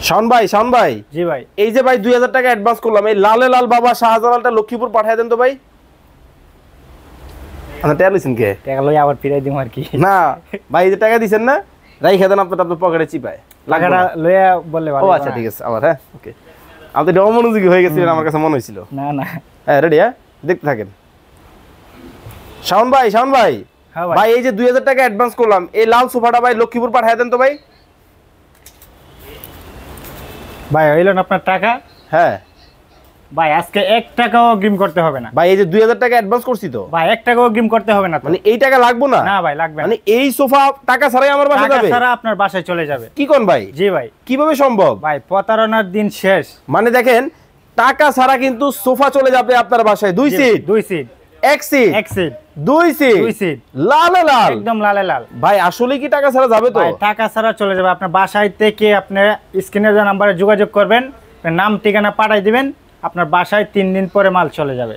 শাওন ভাই জি ভাই। এই যে ভাই 2000 টাকা অ্যাডভান্স করলাম, এই লালে লাল বাবা শাহজালালটা লক্ষ্মীপুর পাঠিয়ে দেন তো ভাই। আচ্ছা টাকা লইছেন কে? টাকা লই আবার ফিরাই দিম আর কি। না ভাই এই যে টাকা দিছেন না, রাইখা দেন আপনার পকেটে চিপায়। টাকাটা লইয়া বললে ভালো। ও আচ্ছা ঠিক আছে আবার, হ্যাঁ ওকে। আপনি তো অমনোযোগী হয়ে গেছিলেন আমার কাছে মনে হয়েছিল। না না। হ্যাঁ রেডি, হ্যাঁ দেখতে থাকেন। শাওন ভাই হ্যাঁ ভাই এই যে 2000 টাকা অ্যাডভান্স করলাম, এই লাল সোফাটা ভাই লক্ষ্মীপুর পাঠিয়ে দেন তো ভাই। ভাই হইলেন আপনার টাকা। হ্যাঁ ভাই আজকে 1 টাকাও অগ্রিম করতে হবে না। ভাই এই যে 2000 টাকা অ্যাডভান্স করছি তো ভাই 1 টাকাও অগ্রিম করতে হবে না তো। মানে এই টাকা লাগবো না? না ভাই লাগবে না। মানে এই সোফা টাকা ছাড়াই আমার বাসায় টাকা যাবে? ছাড়া আপনার বাসায় চলে যাবে। কি কোন ভাই? জি ভাই। কিভাবে সম্ভব? ভাই প্রতারণার দিন শেষ। মানে দেখেন টাকা ছাড়া কিন্তু সোফা চলে যাবে আপনার বাসায়। 2 seat, 2 seat, 1 seat, 1 seat, 2 seat, 2 seat, লাল লাল একদম লালে লাল। ভাই আসলে কি টাকা ছাড়া যাবে তো? ভাই টাকা ছাড়া চলে যাবে। আপনার বাসায় থেকে আপনি স্ক্রিনের যে নাম্বারে যোগাযোগ করবেন, নাম ঠিকানা পাঠাই দিবেন, আপনার বাসায় 3 দিন পরে মাল চলে যাবে।